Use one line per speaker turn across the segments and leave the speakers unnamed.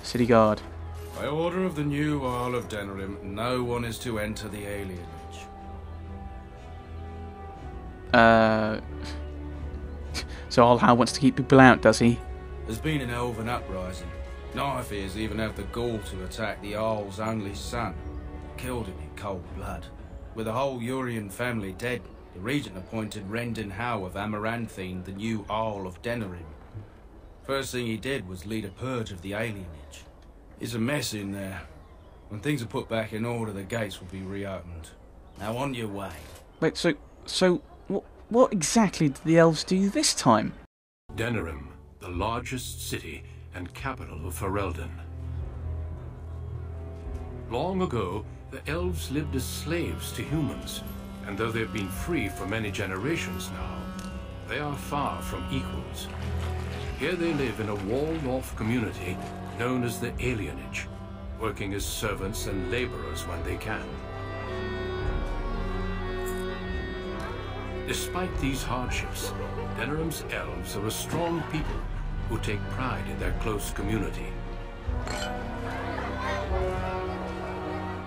City guard.
By order of the new Earl of Denerim, no one is to enter the Alienage.
So Old Hal wants to keep people out, does he?
There's been an elven uprising. Knifears even have the gall to attack the Earl's only son. Killed him in cold blood. With the whole Urian family dead, the regent appointed Rendon Howe of Amaranthine the new Earl of Denerim. First thing he did was lead a purge of the Alienage. It's a mess in there. When things are put back in order, the gates will be reopened. Now on your way.
Wait, so what exactly did the elves do this time?
Denerim, the largest city and capital of Ferelden. Long ago, the elves lived as slaves to humans, and though they've been free for many generations now, they are far from equals. Here they live in a walled-off community known as the Alienage, working as servants and laborers when they can. Despite these hardships, Denerim's elves are a strong people who take pride in their close community.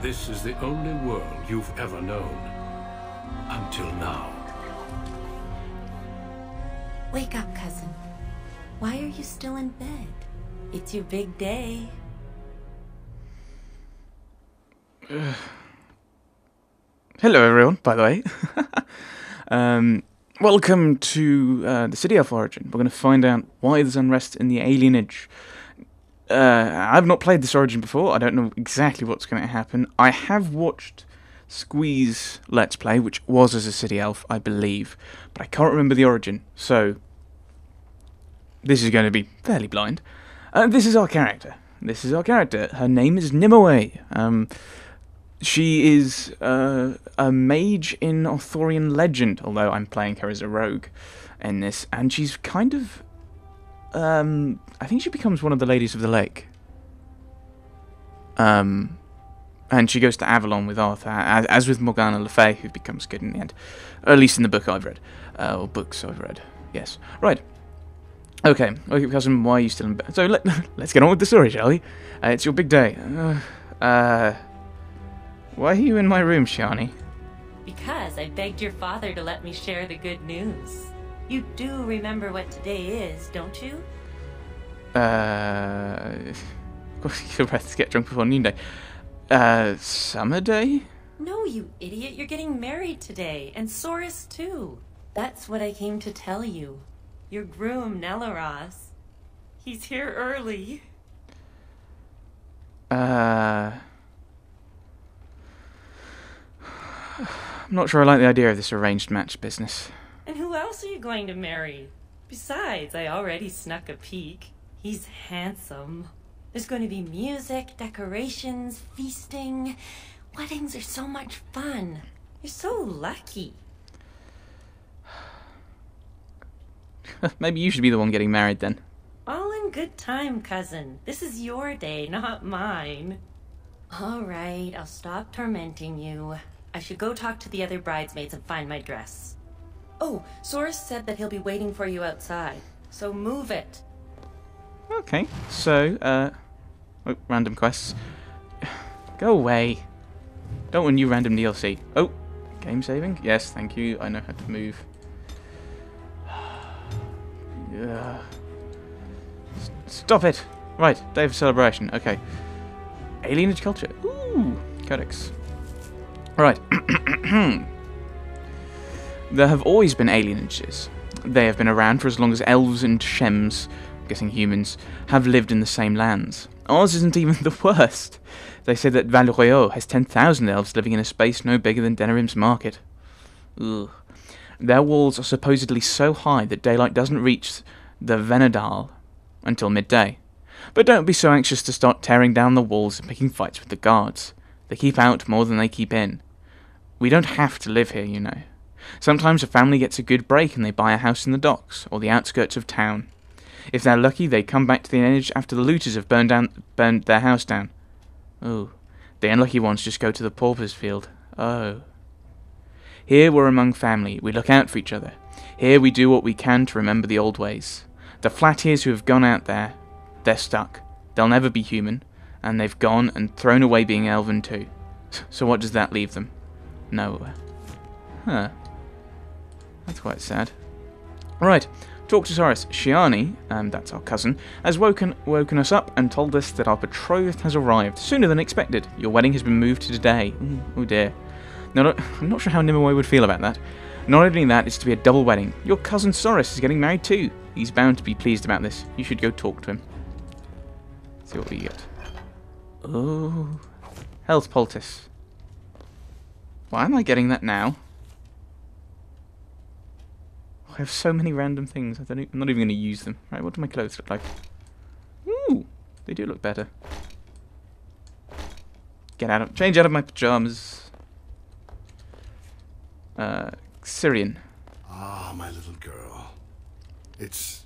This is the only world you've ever known. Until now.
Wake up, cousin. Why are you still in bed? It's your big day.
Hello everyone, by the way. Welcome to the City Elf Origin. We're going to find out why there's unrest in the Alienage. I've not played this Origin before. I don't know exactly what's going to happen. I have watched Squee's Let's Play, which was as a City Elf, I believe. But I can't remember the Origin, so this is going to be fairly blind. This is our character. Her name is Nimue. She is a mage in Arthurian legend, although I'm playing her as a rogue in this, and she's kind of, I think she becomes one of the Ladies of the Lake. And she goes to Avalon with Arthur, as with Morgana Le Fay, who becomes good in the end. Or at least in the book I've read. Or books I've read. Yes. Right. Okay, cousin, why are you still in bed? So let's get on with the story, shall we? It's your big day. Why are you in my room, Shani?
Because I begged your father to let me share the good news. You do remember what today is, don't you?
Of course you're about to get drunk before noonday. Summer day?
No, you idiot. You're getting married today. And Soris, too. That's what I came to tell you. Your groom, Nelaros. He's here early.
I'm not sure I like the idea of this arranged match business.
And who else are you going to marry? Besides, I already snuck a peek. He's handsome. There's going to be music, decorations, feasting. Weddings are so much fun. You're so lucky.
Maybe you should be the one getting married then.
All in good time, cousin. This is your day, not mine. All right, I'll stop tormenting you. I should go talk to the other bridesmaids and find my dress. Oh, Soris said that he'll be waiting for you outside, so move it.
Okay, so, random quests. Go away. Don't want you random DLC. Oh, game saving? Yes, thank you. I know how to move. Stop it! Right, day of celebration. Okay. Alienage culture. Ooh, codex. Right. There have always been alienages. They have been around for as long as elves and shems, I'm guessing humans, have lived in the same lands. Ours isn't even the worst. They say that Val-Royaux has 10,000 elves living in a space no bigger than Denerim's market. Ugh. Their walls are supposedly so high that daylight doesn't reach the Venedal until midday. But don't be so anxious to start tearing down the walls and picking fights with the guards. They keep out more than they keep in. We don't have to live here, you know. Sometimes a family gets a good break and they buy a house in the docks or the outskirts of town. If they're lucky, they come back to the Alienage after the looters have burned their house down. Oh, the unlucky ones just go to the pauper's field. Oh. Here we're among family. We look out for each other. Here we do what we can to remember the old ways. The flat ears who have gone out there, they're stuck. They'll never be human, and they've gone and thrown away being elven too. So what does that leave them? Nowhere. Huh. That's quite sad. Right, talk to Soris. Shiani, that's our cousin, has woken us up and told us that our betrothed has arrived sooner than expected. Your wedding has been moved to today. Oh dear. No, I'm not sure how Nimue would feel about that. Not only that, it's to be a double wedding. Your cousin Soris is getting married too. He's bound to be pleased about this. You should go talk to him. See what we get. Oh, health poultice. Why am I getting that now? I have so many random things. I'm not even going to use them. Right, what do my clothes look like? Ooh, they do look better. Change out of my pajamas. Syrian.
Ah, my little girl. It's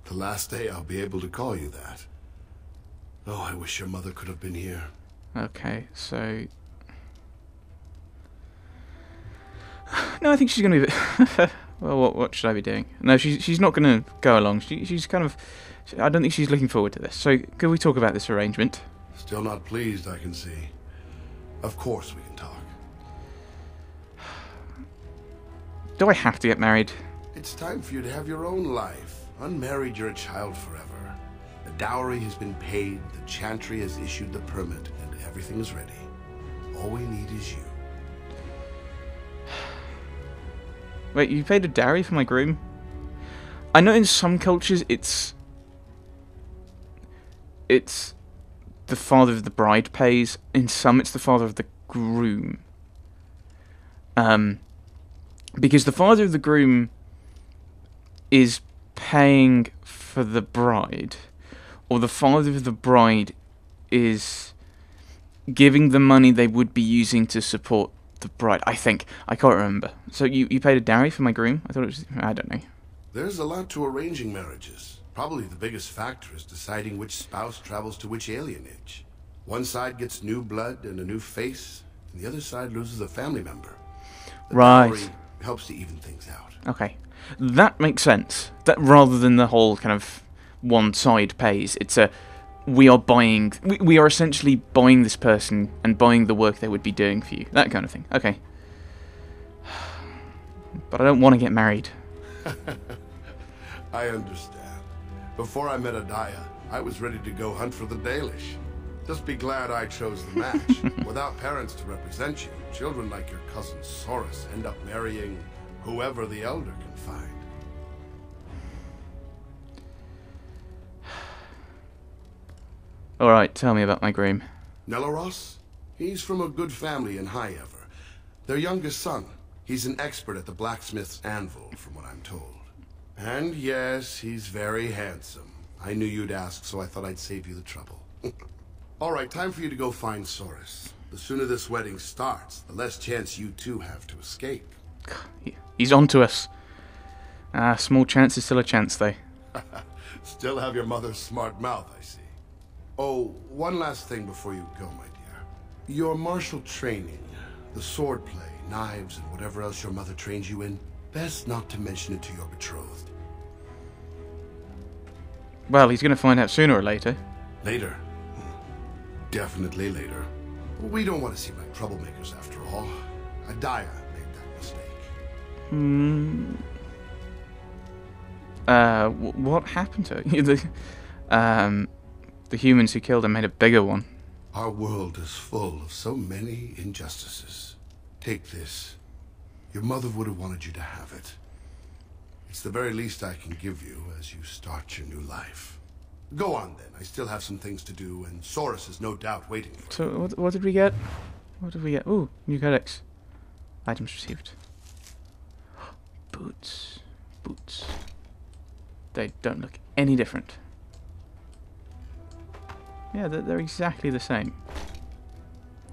the last day I'll be able to call you that. Oh, I wish your mother could have been here.
Okay, so... No, I think she's going to be... Well, what should I be doing? No, she's not going to go along. She's kind of... I don't think she's looking forward to this. So, could we talk about this arrangement?
Still not pleased, I can see. Of course we can talk.
Do I have to get married?
It's time for you to have your own life. Unmarried, you're a child forever. The dowry has been paid, the chantry has issued the permit, and everything is ready. All we need is you.
Wait, you paid a dowry for my groom? I know in some cultures it's the father of the bride pays. In some it's the father of the groom. Because the father of the groom is paying for the bride, or the father of the bride is giving the money they would be using to support the bride. I think. I can't remember. So you paid a dowry for my groom? I thought it was... I don't know.
There's a lot to arranging marriages. Probably the biggest factor is deciding which spouse travels to which alienage. One side gets new blood and a new face, and the other side loses a family member. The
right.
dowry helps to even things out.
Okay. That makes sense. That rather than the whole kind of one side pays, it's a... We are essentially buying this person and buying the work they would be doing for you. That kind of thing. Okay. But I don't want to get married.
I understand. Before I met Adaya, I was ready to go hunt for the Dalish. Just be glad I chose the match. Without parents to represent you, children like your cousin Soris end up marrying whoever the elder can find.
Alright, tell me about my groom.
Nelaros? He's from a good family in High Ever. Their youngest son. He's an expert at the blacksmith's anvil, from what I'm told. And yes, he's very handsome. I knew you'd ask, so I thought I'd save you the trouble. Alright, time for you to go find Soris. The sooner this wedding starts, the less chance you two have to escape.
He's on to us. Small chance is still a chance, though.
Still have your mother's smart mouth, I see. Oh, one last thing before you go, my dear. Your martial training, the swordplay, knives, and whatever else your mother trains you in, best not to mention it to your betrothed.
Well, he's going to find out sooner or later.
Later? Definitely later. We don't want to seem like troublemakers after all. Adaya made that mistake.
What happened to her? The humans who killed her made a bigger one.
Our world is full of so many injustices. Take this. Your mother would have wanted you to have it. It's the very least I can give you as you start your new life. Go on then. I still have some things to do, and Soris is no doubt waiting for you.
So, what did we get? What did we get? Ooh, new codex. Items received. Boots. Boots. They don't look any different. Yeah, they're exactly the same.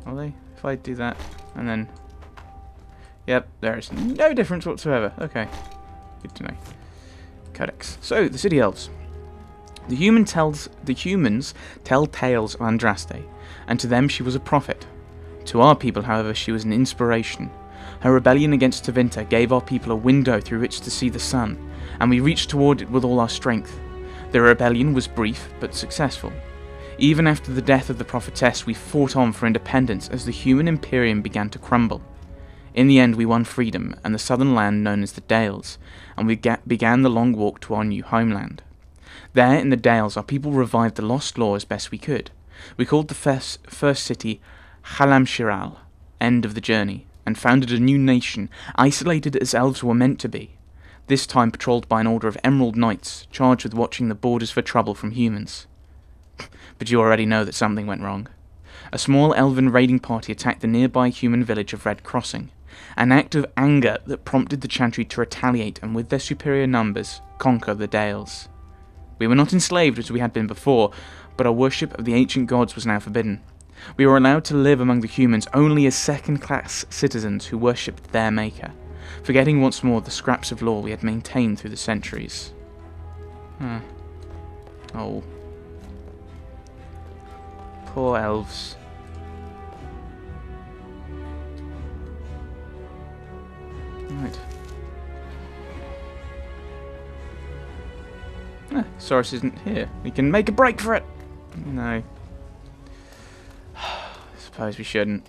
Are they? If I do that, and then... Yep, there is no difference whatsoever. Okay. Good to know. Codex. So, the City Elves. The humans tell tales of Andraste, and to them she was a prophet. To our people, however, she was an inspiration. Her rebellion against Tevinter gave our people a window through which to see the sun, and we reached toward it with all our strength. The rebellion was brief, but successful. Even after the death of the prophetess, we fought on for independence as the human imperium began to crumble. In the end, we won freedom and the southern land known as the Dales, and we began the long walk to our new homeland. There, in the Dales, our people revived the lost law as best we could. We called the first city Halamshiral, end of the journey, and founded a new nation, isolated as elves were meant to be, this time patrolled by an order of Emerald Knights, charged with watching the borders for trouble from humans. But you already know that something went wrong. A small elven raiding party attacked the nearby human village of Red Crossing, an act of anger that prompted the Chantry to retaliate and with their superior numbers, conquer the Dales. We were not enslaved as we had been before, but our worship of the ancient gods was now forbidden. We were allowed to live among the humans only as second-class citizens who worshipped their maker, forgetting once more the scraps of law we had maintained through the centuries. Oh. Poor elves. Right. Soros isn't here. We can make a break for it! No. I suppose we shouldn't.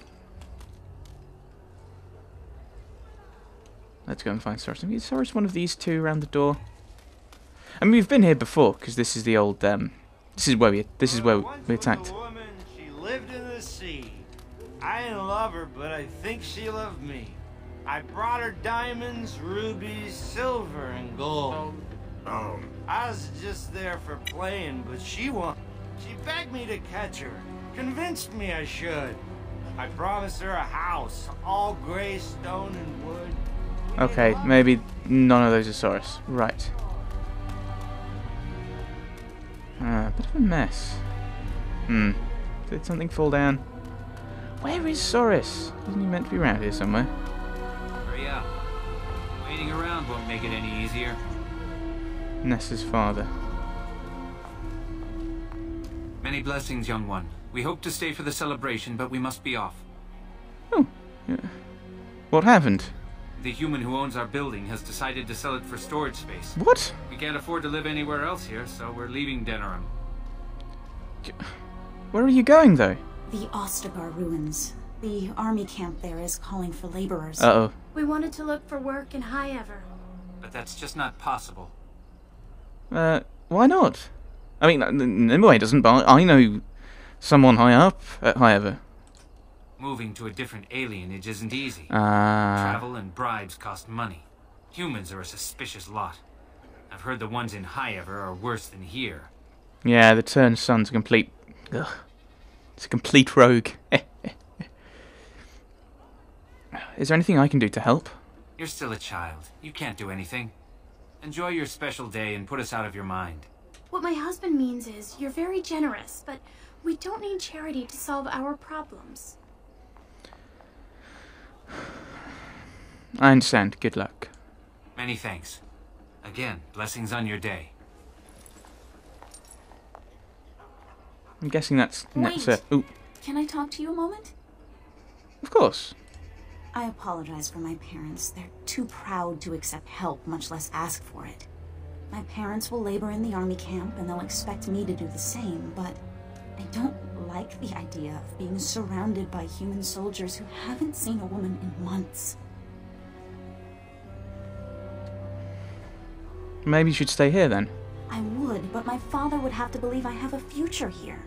Let's go and find Soros. Is Soros one of these two around the door? I mean, we've been here before, because this is the old, this is where we attacked.
Woman, she lived in the sea. I didn't love her, but I think she loved me. I brought her diamonds, rubies, silver, and gold. I was just there for playing, but she won. She begged me to catch her, convinced me I should. I promised her a house, all gray stone and wood.
Okay, maybe none of those are Soros. Right. Bit of a mess. Did something fall down? Where is Soros? Isn't he meant to be around here somewhere?
Hurry up. Waiting around won't make it any easier.
Nessa's father.
Many blessings, young one. We hope to stay for the celebration, but we must be off.
Oh, yeah. What happened?
The human who owns our building has decided to sell it for storage space.
What?
We can't afford to live anywhere else here, so we're leaving Denerim.
Where are you going, though?
The Ostagar ruins. The army camp there is calling for laborers.
Uh-oh.
We wanted to look for work in Highever.
But that's just not possible.
Why not? I mean, anyway, it doesn't, but I know someone high up at Highever.
Moving to a different alienage isn't easy.
Travel
and bribes cost money. Humans are a suspicious lot. I've heard the ones in Highever are worse than here.
Yeah, the Turned Sun's a complete... Ugh. It's a complete rogue. Is there anything I can do to help?
You're still a child. You can't do anything. Enjoy your special day and put us out of your mind.
What my husband means is, you're very generous, but we don't need charity to solve our problems.
I understand. Good luck.
Many thanks. Again, blessings on your day.
I'm guessing that's
Wait.
Netza. Ooh,
Can I talk to you a moment?
of course.
I apologize for my parents. They're too proud to accept help, much less ask for it. My parents will labor in the army camp, and they'll expect me to do the same, but I don't like the idea of being surrounded by human soldiers who haven't seen a woman in months.
Maybe you should stay here then.
I would, but my father would have to believe I have a future here.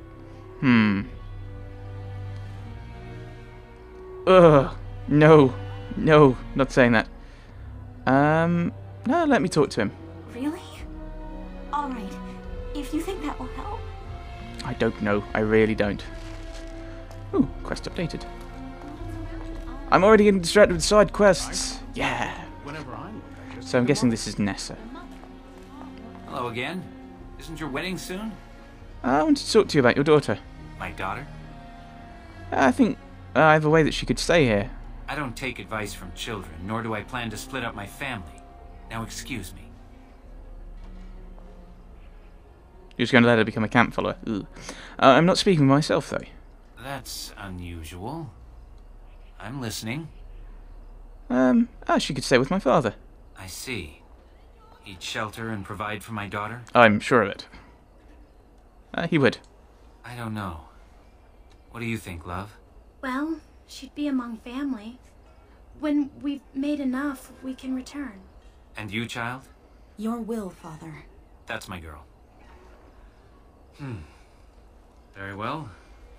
Ugh. No. No, not saying that. No, let me talk to him.
Really? Alright, if you think that will help.
I don't know. I really don't. Ooh, quest updated. I'm already getting distracted with side quests. Yeah. So I'm guessing this is Nessa.
Hello again. Isn't your wedding soon?
I wanted to talk to you about your daughter.
My daughter?
I think I have a way that she could stay here.
I don't take advice from children, nor do I plan to split up my family. Now excuse me.
You're just going to let her become a camp follower. Ugh. I'm not speaking for myself, though.
That's unusual. I'm listening.
She could stay with my father.
I see. He'd shelter and provide for my daughter?
I'm sure of it. He would.
I don't know. What do you think, love?
Well, she'd be among family. When we've made enough, we can return.
And you, child?
Your will, Father.
That's my girl. Very well.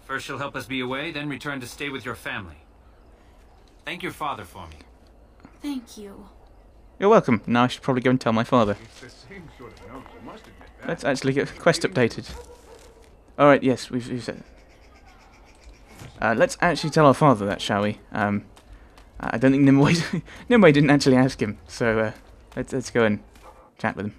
First she'll help us be away, then return to stay with your family. Thank your father for me.
Thank you.
You're welcome. Now I should probably go and tell my father.
It's the same sort of nose, I must admit that.
Let's actually get quest updated. Alright, yes, we've said. Let's actually tell our father that, shall we? I don't think Nimue didn't actually ask him, so let's go and chat with him.